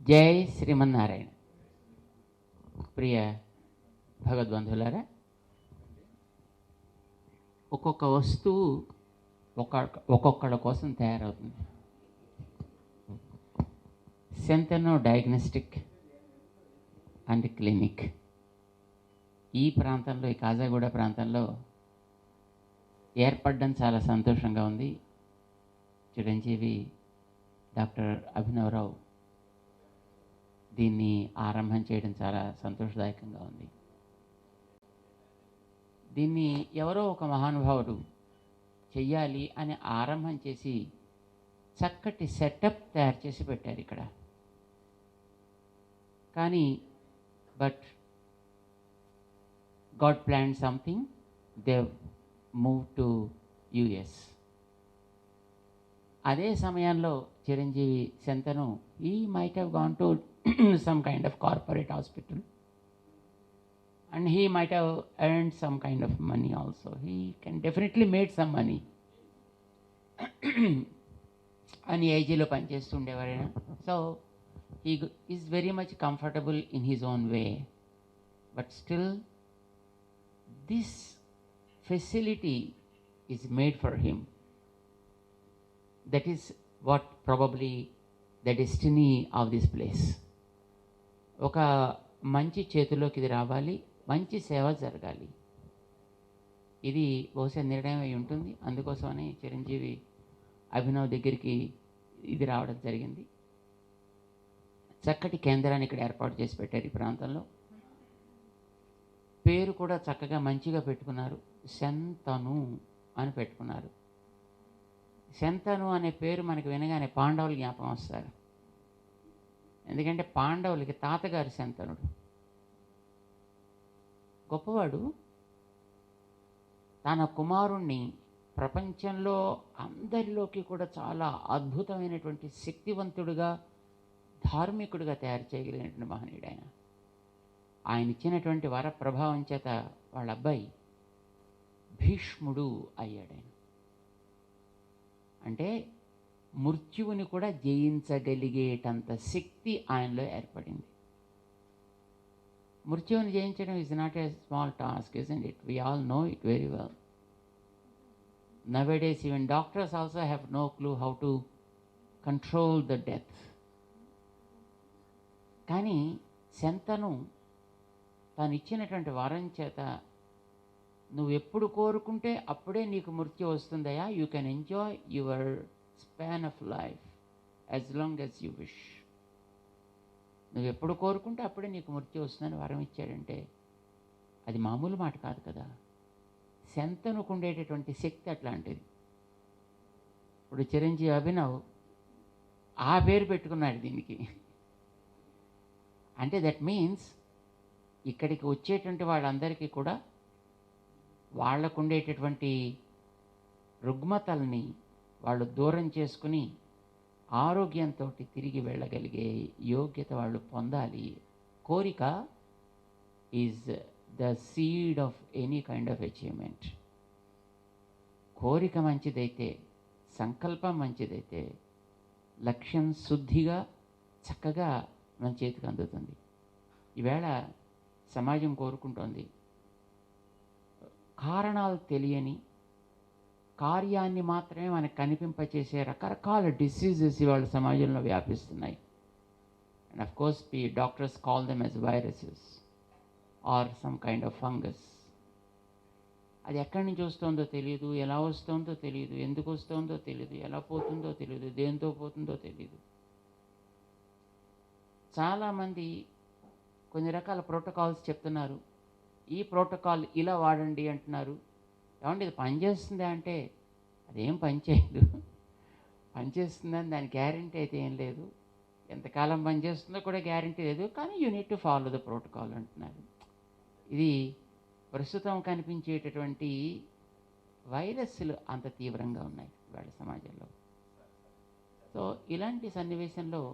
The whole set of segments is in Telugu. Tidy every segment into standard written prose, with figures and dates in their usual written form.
జై శ్రీమన్నారాయణ. ప్రియ భగవద్బంధులారా, ఒక్కొక్క వస్తువు ఒక్కొక్కళ్ళ కోసం తయారవుతుంది. సెంటనో డయాగ్నోస్టిక్ అండ్ క్లినిక్ ఈ ప్రాంతంలో, ఈ కాజాగూడ ప్రాంతంలో ఏర్పడడం చాలా సంతోషంగా ఉంది. చిరంజీవి డాక్టర్ అభినవరావు దీన్ని ఆరంభం చేయడం చాలా సంతోషదాయకంగా ఉంది. దీన్ని ఎవరో ఒక మహానుభావుడు చెయ్యాలి అని ఆరంభం చేసి చక్కటి సెటప్ తయారు చేసి పెట్టారు ఇక్కడ. కానీ but God plan something, they move to US. అదే సమయంలో Chiranjeevi Shantanu he might have gone to some kind of corporate hospital and he might have earned some kind of money also. He can definitely made some money. అని ఏజీలో పనిచేస్తుండేవారైనా. So he is very much comfortable in his own way, but still this facility is made for him. That is what probably the destiny of this place. ఒక మంచి చేతిలోకి ఇది రావాలి, మంచి సేవ జరగాలి. ఇది బహుశా నిర్ణయం అయి ఉంటుంది. అందుకోసమని చిరంజీవి అభినవ్ దగ్గరికి ఇది రావడం జరిగింది. చక్కటి కేంద్రాన్ని ఇక్కడ ఏర్పాటు చేసి పెట్టారు. ఈ ప్రాంతంలో పేరు కూడా చక్కగా మంచిగా పెట్టుకున్నారు. శంతను అని పెట్టుకున్నారు. శంతను అనే పేరు మనకు వినగానే పాండవులు జ్ఞాపకం వస్తారు. ఎందుకంటే పాండవులకి తాతగారు శంతనుడు, గొప్పవాడు. తన కుమారుణ్ణి ప్రపంచంలో అందరిలోకి కూడా చాలా అద్భుతమైనటువంటి శక్తివంతుడుగా, ధార్మికుడిగా తయారు చేయగలిగినటువంటి మహనీయుడు ఆయన. ఆయన ఇచ్చినటువంటి వర ప్రభావం చేత వాళ్ళ అబ్బాయి భీష్ముడు అయ్యాడు. ఆయన అంటే మృత్యువుని కూడా జయించగలిగేటంత శక్తి ఆయనలో ఏర్పడింది. మృత్యువుని జయించడం is not a small task, isn't it? We all know it very well. Nowadays even doctors also have no clue how to control the death. కానీ శంతను తాను ఇచ్చినటువంటి వరం చేత నువ్వు ఎప్పుడు కోరుకుంటే అప్పుడే నీకు మృత్యు వస్తుందయా. You can enjoy your span of life as long as you wish. నువ్వు ఎప్పుడు కోరుకుంటే అప్పుడే నీకు మృత్యు వస్తుందని వరం ఇచ్చాడంటే అది మామూలు మాట కాదు కదా. శంతనుకు ఉండేటటువంటి శక్తి అట్లాంటిది. ఇప్పుడు చిరంజీవి అభినవ్ ఆ పేరు పెట్టుకున్నాడు దీనికి. అంటే దట్ మీన్స్ ఇక్కడికి వచ్చేటువంటి వాళ్ళందరికీ కూడా వాళ్లకు ఉండేటటువంటి రుగ్మతల్ని వాళ్ళు దూరం చేసుకుని ఆరోగ్యంతో తిరిగి వెళ్ళగలిగే యోగ్యత వాళ్ళు పొందాలి. కోరిక is the seed of any kind of achievement. కోరిక మంచిదైతే, సంకల్పం మంచిదైతే లక్ష్యం శుద్ధిగా చక్కగా మన చేతికి అందుతుంది. ఈవేళ సమాజం కోరుకుంటోంది కారణాలు తెలియని, కార్యాన్ని మాత్రమే మనకు కనిపింపచేసే రకరకాల డిసీజెస్ ఇవాళ సమాజంలో వ్యాపిస్తున్నాయి. And of course doctors call them as viruses or some kind of fungus. అది ఎక్కడి నుంచి వస్తుందో తెలియదు, ఎలా వస్తుందో తెలియదు, ఎందుకు వస్తుందో తెలియదు, ఎలా పోతుందో తెలియదు, దేంతో పోతుందో తెలియదు. చాలామంది కొన్ని రకాల ప్రోటోకాల్స్ చెప్తున్నారు. ఈ ప్రోటోకాల్ ఇలా వాడండి అంటున్నారు. ఏమంటే ఇది పనిచేస్తుందా అంటే అదేం పనిచేయదు. పనిచేస్తుందని దాని గ్యారంటీ అయితే ఏం లేదు. ఎంతకాలం పనిచేస్తుందో కూడా గ్యారంటీ లేదు. కానీ you need to follow the protocol అంటున్నారు. ఇది ప్రస్తుతం కనిపించేటటువంటి వైరస్లు అంత తీవ్రంగా ఉన్నాయి వాళ్ళ సమాజంలో. సో ఇలాంటి సన్నివేశంలో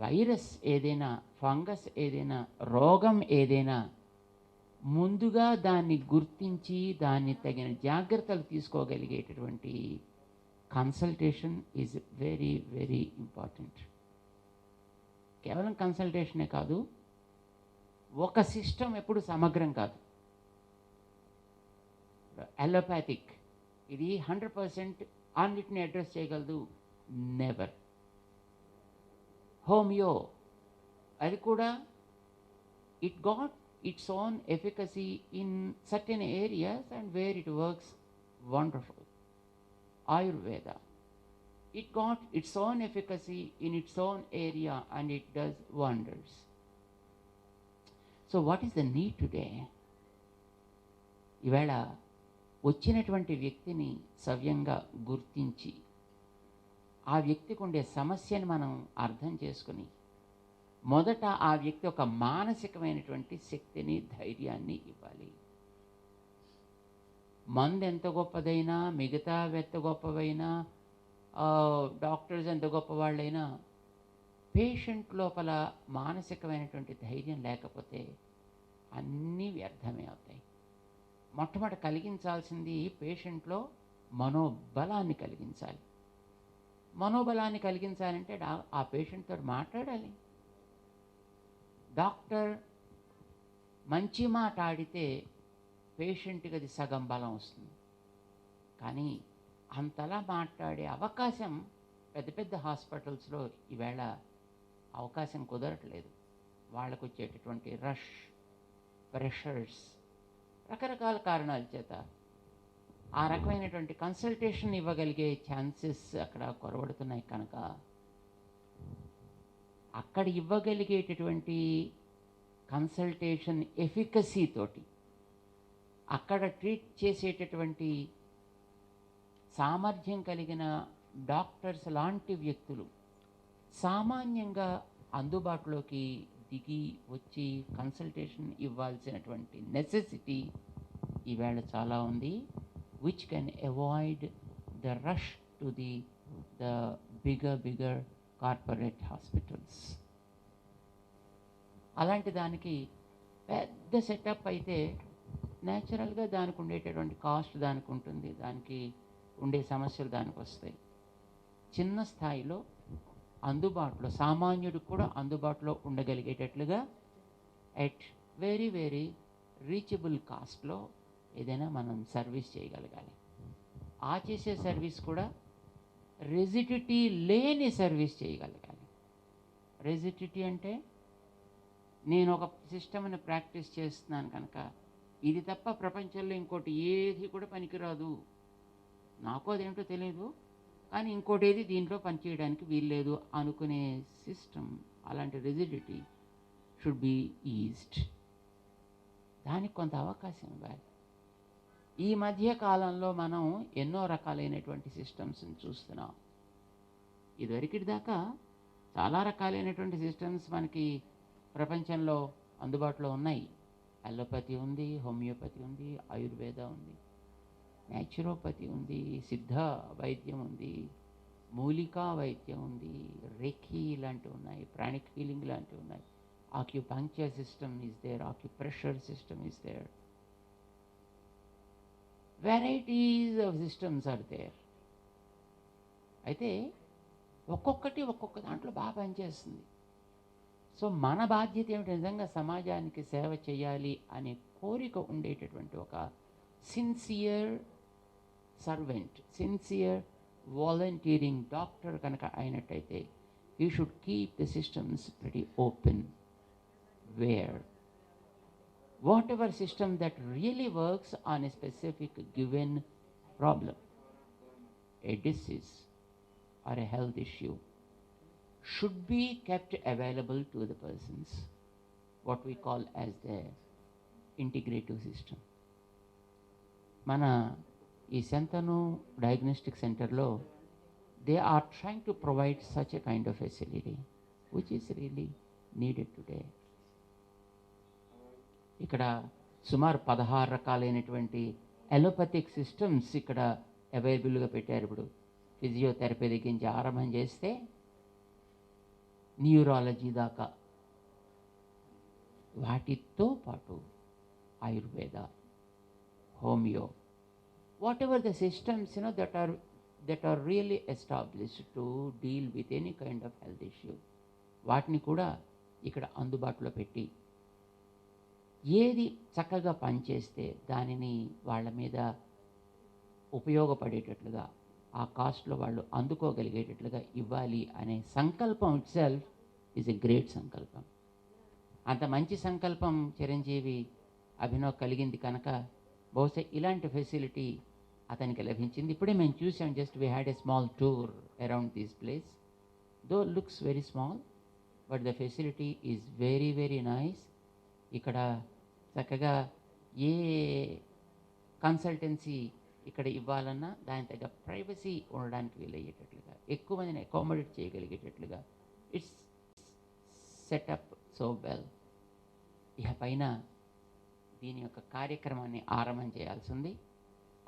వైరస్ ఏదైనా, ఫంగస్ ఏదైనా, రోగం ఏదైనా ముందుగా దాన్ని గుర్తించి దాన్ని తగిన జాగ్రత్తలు తీసుకోగలిగేటటువంటి consultation is very very important. కేవలం కన్సల్టేషనే కాదు, ఒక సిస్టమ్ ఎప్పుడు సమగ్రం కాదు. అలోపాథిక్ ఇది 100% అన్నిటిని అడ్రస్ చేయగలదు, నెవర్. హోమియో అది కూడా it got its own efficacy in certain areas and where it works wonderful. Ayurveda, it got its own efficacy in its own area and it does wonders. So what is the need today? ఇవాళ వచ్చినటువంటి వ్యక్తిని సవ్యంగా గుర్తించి ఆ వ్యక్తికి ఉండే సమస్యను మనం అర్థం చేసుకుని మొదట ఆ వ్యక్తి ఒక మానసికమైనటువంటి శక్తిని, ధైర్యాన్ని ఇవ్వాలి. మందు ఎంత గొప్పదైనా, మిగతా ఎంత గొప్పవైనా, డాక్టర్స్ ఎంత గొప్పవాళ్ళైనా, పేషెంట్ లోపల మానసికమైనటువంటి ధైర్యం లేకపోతే అన్నీ వ్యర్థమే అవుతాయి. మొట్టమొదట కలిగించాల్సింది పేషెంట్లో మనోబలాన్ని కలిగించాలి. మనోబలాన్ని కలిగించాలంటే ఆ పేషెంట్తో మాట్లాడాలి. డాక్టర్ మంచి మాట ఆడితే పేషెంట్కి అది సగం బలం వస్తుంది. కానీ అంతలా మాట్లాడే అవకాశం పెద్ద పెద్ద హాస్పిటల్స్లో ఈవేళ అవకాశం కుదరట్లేదు. వాళ్ళకు వచ్చేటటువంటి రష్, ప్రెషర్స్, రకరకాల కారణాల చేత ఆ రకమైనటువంటి కన్సల్టేషన్ ఇవ్వగలిగే ఛాన్సెస్ అక్కడ కొరవడుతున్నాయి. కనుక అక్కడ ఇవ్వగలిగేటటువంటి కన్సల్టేషన్ ఎఫికసీ తోటి అక్కడ ట్రీట్ చేసేటటువంటి సామర్థ్యం కలిగిన డాక్టర్స్ లాంటి వ్యక్తులు సామాన్యంగా అందుబాటులోకి దిగి వచ్చి కన్సల్టేషన్ ఇవ్వాల్సినటువంటి నెసెసిటీ ఈవేళ చాలా ఉంది. Which can avoid the rush to the bigger corporate hospitals. అలాంటి దానికి పెద్ద సెటప్ అయితే న్యాచురల్గా దానికి ఉండేటటువంటి కాస్ట్ దానికి ఉంటుంది, దానికి ఉండే సమస్యలు దానికి వస్తాయి. చిన్న స్థాయిలో అందుబాటులో, సామాన్యుడికి కూడా అందుబాటులో ఉండగలిగేటట్లుగా ఎట్ వెరీ వెరీ రీచబుల్ కాస్ట్లో ఏదైనా మనం సర్వీస్ చేయగలగాలి. ఆ చేసే సర్వీస్ కూడా రెజిడిటీ లేని సర్వీస్ చేయగలగాలి. రెజిడిటీ అంటే నేను ఒక సిస్టమ్ని ప్రాక్టీస్ చేస్తున్నాను కనుక ఇది తప్ప ప్రపంచంలో ఇంకోటి ఏది కూడా పనికిరాదు, నాకు అదేంటో తెలియదు కానీ ఇంకోటి ఏది దీంట్లో పనిచేయడానికి వీల్లేదు అనుకునే సిస్టమ్, అలాంటి రెజిడిటీ షుడ్ బీ ఈజ్డ్. దానికి కొంత అవకాశం ఇవ్వాలి. ఈ మధ్య కాలంలో మనం ఎన్నో రకాలైనటువంటి సిస్టమ్స్ని చూస్తున్నాం. ఇదివరకు దాకా చాలా రకాలైనటువంటి సిస్టమ్స్ మనకి ప్రపంచంలో అందుబాటులో ఉన్నాయి. అలోపతి ఉంది, హోమియోపతి ఉంది, ఆయుర్వేద ఉంది, న్యాచురోపతి ఉంది, సిద్ధ వైద్యం ఉంది, మూలికా వైద్యం ఉంది, రేఖీ లాంటివి ఉన్నాయి, ప్రాణిక్ హీలింగ్ లాంటివి ఉన్నాయి, acupuncture system is there, acupressure system is there, varieties of systems are there. అయితే ఒక్కొక్కటి ఒక్కొక్క దాంట్లో బాగా పనిచేస్తుంది. సో మన బాధ్యత ఏమిటి, నిజంగా సమాజానికి సేవ చేయాలి అనే కోరిక ఉండేటటువంటి ఒక sincere servant, sincere volunteering doctor కనుక అయినట్టయితే you should keep the systems pretty open, where whatever system that really works on a specific given problem, a disease or a health issue, should be kept available to the persons, what we call as the integrative system. Mana ee Santanu Diagnostic Center lo they are trying to provide such a kind of facility which is really needed today. ఇక్కడ సుమారు 16 రకాలైనటువంటి అలోపతిక్ సిస్టమ్స్ ఇక్కడ అవైలబుల్గా పెట్టారు. ఇప్పుడు ఫిజియోథెరపీ దగ్గర నుంచి ఆరంభం చేస్తే న్యూరాలజీ దాకా, వాటితో పాటు Ayurveda, homeo, what ever the systems that are really established to deal with any kind of health issue, వాటిని కూడా ఇక్కడ అందుబాటులో పెట్టి ఏది చక్కగా పనిచేస్తే దానిని వాళ్ళ మీద ఉపయోగపడేటట్లుగా ఆ కాస్ట్లో వాళ్ళు అందుకోగలిగేటట్లుగా ఇవ్వాలి అనే సంకల్పం it self is a great సంకల్పం. అంత మంచి సంకల్పం చిరంజీవి అభినవ్ కలిగింది కనుక బహుశా ఇలాంటి ఫెసిలిటీ అతనికి లభించింది. ఇప్పుడే మేము చూసాం, just we had a small tour around this place. Though looks very small but the facility is very very nice. ఇక్కడ చక్కగా ఏ కన్సల్టెన్సీ ఇక్కడ ఇవ్వాలన్నా దాని తగ్గ ప్రైవసీ ఉండడానికి వీలయ్యేటట్లుగా, ఎక్కువ మందిని అకామిడేట్ చేయగలిగేటట్లుగా ఇట్స్ సెటప్ సో వెల్. ఇక పైన దీని యొక్క కార్యక్రమాన్ని ఆరంభం చేయాల్సి ఉంది.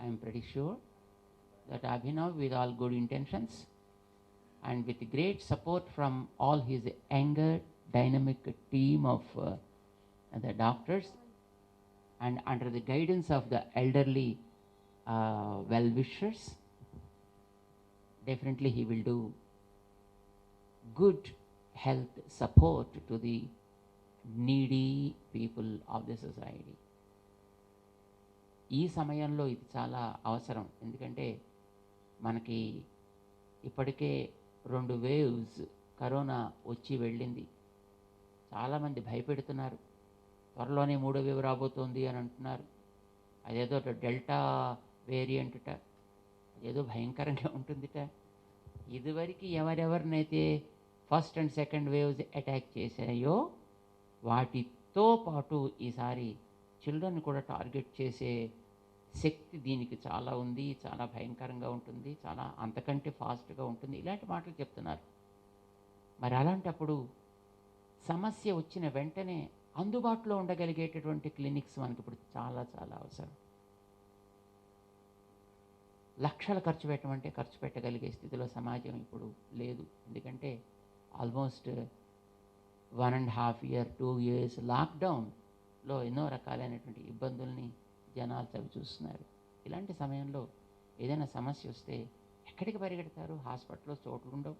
I'm pretty sure that Abhinav with all good intentions and with great support from all his younger dynamic team of the doctors and under the guidance of the elderly well-wishers, definitely he will do good health support to the needy people of the society. ఈ సమయంలో ఇది చాలా అవసరం. ఎందుకంటే మనకి ఇప్పటికే 2 వేవ్స్ కరోనా వచ్చి వెళ్ళింది. చాలామంది భయపెడుతున్నారు, త్వరలోనే 3వ వేవ్ రాబోతోంది అని అంటున్నారు. అదేదో డెల్టా వేరియంట్ట, అదేదో భయంకరంగా ఉంటుందిట. ఇదివరకు ఎవరెవరినైతే first and second waves attack చేశాయో వాటితో పాటు ఈసారి చిల్డ్రన్ కూడా టార్గెట్ చేసే శక్తి దీనికి చాలా ఉంది, చాలా భయంకరంగా ఉంటుంది, చాలా అంతకంటే ఫాస్ట్గా ఉంటుంది, ఇలాంటి మాటలు చెప్తున్నారు. మరి అలాంటప్పుడు సమస్య వచ్చిన వెంటనే అందుబాటులో ఉండగలిగేటటువంటి క్లినిక్స్ మనకి ఇప్పుడు చాలా చాలా అవసరం. లక్షలు ఖర్చు పెట్టమంటే ఖర్చు పెట్టగలిగే స్థితిలో సమాజం ఇప్పుడు లేదు. ఎందుకంటే ఆల్మోస్ట్ 1.5 year 2 years లాక్డౌన్లో ఎన్నో రకాలైనటువంటి ఇబ్బందుల్ని జనాలు చవి చూస్తున్నారు. ఇలాంటి సమయంలో ఏదైనా సమస్య వస్తే ఎక్కడికి పరిగెడతారు? హాస్పిటల్లో చోట్లు ఉండవు,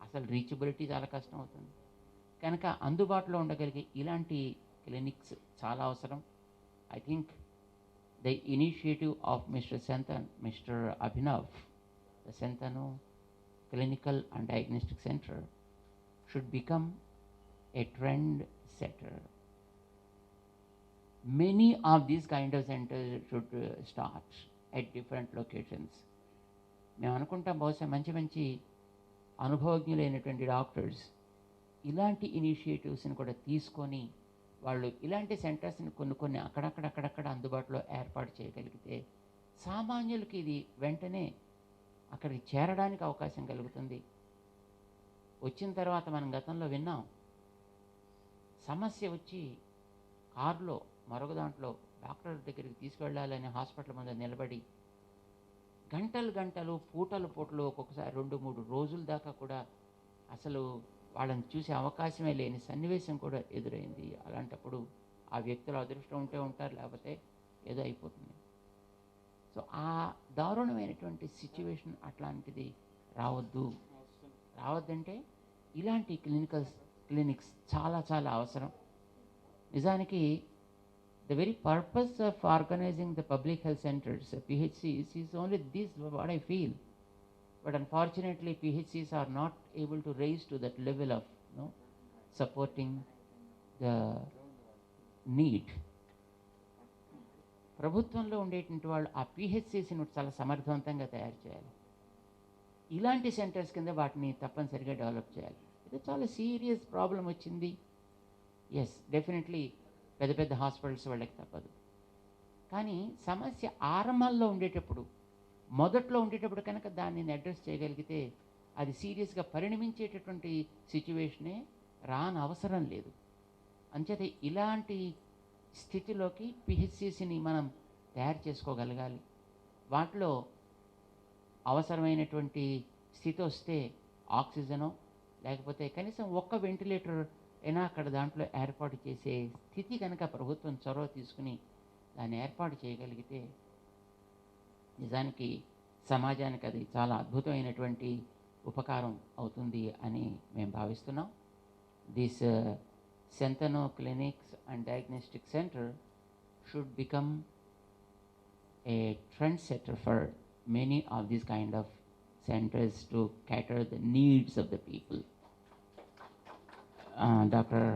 అసలు రీచబిలిటీ చాలా కష్టం అవుతుంది. కనుక అందుబాటులో ఉండగలిగే ఇలాంటి క్లినిక్స్ చాలా అవసరం. I think the initiative of mister Abhinav, the Shantanu clinical and diagnostic centre should become a trend setter. Many of these kind of centers should start at different locations. మేము అనుకుంటాం బహుశా మంచి మంచి అనుభవజ్ఞులైనటువంటి డాక్టర్స్ ఇలాంటి ఇనిషియేటివ్స్ని కూడా తీసుకొని వాళ్ళు ఇలాంటి సెంటర్స్ని కొన్ని అక్కడక్కడ అందుబాటులో ఏర్పాటు చేయగలిగితే సామాన్యులకి ఇది వెంటనే అక్కడికి చేరడానికి అవకాశం కలుగుతుంది. వచ్చిన తర్వాత మనం గతంలో విన్నాం, సమస్య వచ్చి కారులో మరొక దాంట్లో డాక్టర్ దగ్గరికి తీసుకెళ్ళాలని హాస్పిటల్ ముందు నిలబడి గంటలు పూటలు ఒక్కొక్కసారి 2-3 రోజుల దాకా కూడా అసలు వాళ్ళని చూసే అవకాశమే లేని సన్నివేశం కూడా ఎదురైంది. అలాంటప్పుడు ఆ వ్యక్తుల అదృష్టం ఉంటే ఉంటారు, లేకపోతే ఏదో అయిపోతుంది. సో ఆ దారుణమైనటువంటి సిచ్యువేషన్ అట్లాంటిది రావద్దంటే ఇలాంటి క్లినిక్స్ చాలా చాలా అవసరం. నిజానికి the very purpose of organizing the public health centers, PHCs, is only this, what I feel. But unfortunately, PHCs are not able to raise to that level of supporting the need. ప్రభుత్వంలో ఉండేటువంటి వాళ్ళు ఆ పిహెచ్సిస్ని చాలా సమర్థవంతంగా తయారు చేయాలి. ఇలాంటి సెంటర్స్ కింద వాటిని తప్పనిసరిగా డెవలప్ చేయాలి. ఇది చాలా సీరియస్ ప్రాబ్లం వచ్చింది. ఎస్, డెఫినెట్లీ పెద్ద పెద్ద హాస్పిటల్స్ వాళ్ళకి తప్పదు. కానీ సమస్య ఆరంభంలో మొదట్లో ఉండేటప్పుడు కనుక దాన్ని అడ్రస్ చేయగలిగితే అది సీరియస్గా పరిణమించేటటువంటి సిచ్యువేషనే అవసరం లేదు. అంచేత ఇలాంటి స్థితిలోకి పిహెచ్సిని మనం తయారు చేసుకోగలగాలి. వాటిలో అవసరమైనటువంటి స్థితి వస్తే ఆక్సిజనో లేకపోతే కనీసం ఒక్క వెంటిలేటర్ అయినా అక్కడ దాంట్లో ఏర్పాటు చేసే స్థితి కనుక ప్రభుత్వం చొరవ తీసుకుని దాన్ని ఏర్పాటు చేయగలిగితే నిజానికి సమాజానికి అది చాలా అద్భుతమైనటువంటి ఉపకారం అవుతుంది అని మేము భావిస్తున్నాం. this Centeno Clinics and Diagnostic Center should become a trendsetter for many of these kind of centers to cater the needs of the people. Doctor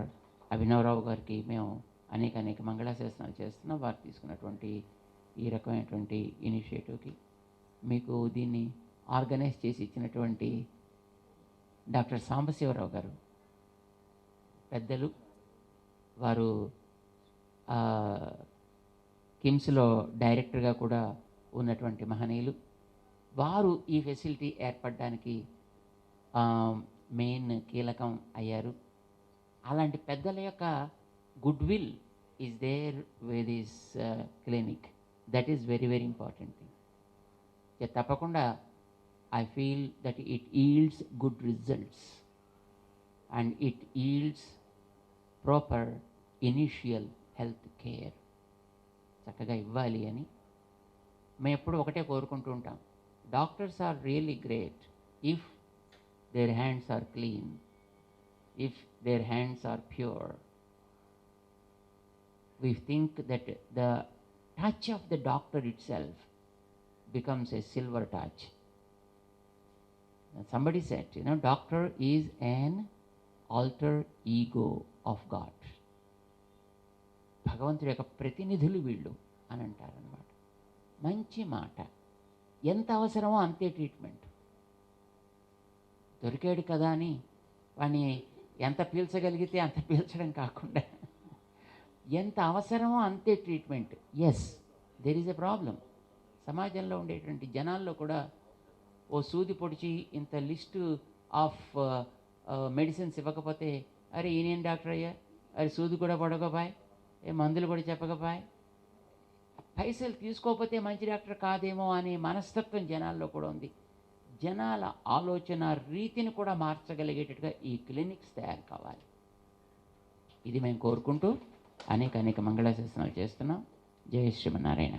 Abhinavarao గారికి మేము అనేక మంగళాశాసనాలు చేస్తున్నాం. వారు తీసుకున్నటువంటి ఈ రకమైనటువంటి ఇనిషియేటివ్కి, మీకు దీన్ని ఆర్గనైజ్ చేసి ఇచ్చినటువంటి డాక్టర్ సాంబశివరావు గారు పెద్దలు, వారు కిమ్స్లో డైరెక్టర్గా కూడా ఉన్నటువంటి మహనీయులు, వారు ఈ ఫెసిలిటీ ఏర్పడడానికి మెయిన్ కీలకం అయ్యారు. అలాంటి పెద్దల యొక్క goodwill is there with this clinic. That is very very important thing. తప్పకుండా I feel that it yields good results and it yields proper initial health care చక్కగా ఇవ్వాలి అని మేము ఎప్పుడు ఒకటే కోరుకుంటూ ఉంటాం. Doctors are really great if their hands are clean, if their hands are pure. We think that the touch of the doctor itself becomes a silver touch. And somebody said, doctor is an alter ego of God. భగవంతుడి యొక్క ప్రతినిధులు వీళ్ళు అని అంటారనమాట. మంచి మాట. ఎంత అవసరమో అంతే ట్రీట్మెంట్. దొరికాడు కదా అని వాడిని ఎంత పీల్చగలిగితే అంత పీల్చడం కాకుండా ఎంత అవసరమో అంతే treatment. Yes, there is a problem. సమాజంలో ఉండేటువంటి జనాల్లో కూడా ఓ సూది పొడిచి ఇంత లిస్టు ఆఫ్ మెడిసిన్స్ ఇవ్వకపోతే, అరే ఈయనేం డాక్టర్ అయ్యా, అరే సూది కూడా పడకపోయా, మందులు కూడా చెప్పకపోయా, పైసలు తీసుకోకపోతే మంచి డాక్టర్ కాదేమో అనే మనస్తత్వం జనాల్లో కూడా ఉంది. జనాల ఆలోచన రీతిని కూడా మార్చగలిగేటట్టుగా ఈ క్లినిక్స్ తయారు కావాలి. ఇది మేము కోరుకుంటూ అనేక మంగళాశాసనాలు చేస్తున్నాం. జై శ్రీమన్నారాయణ.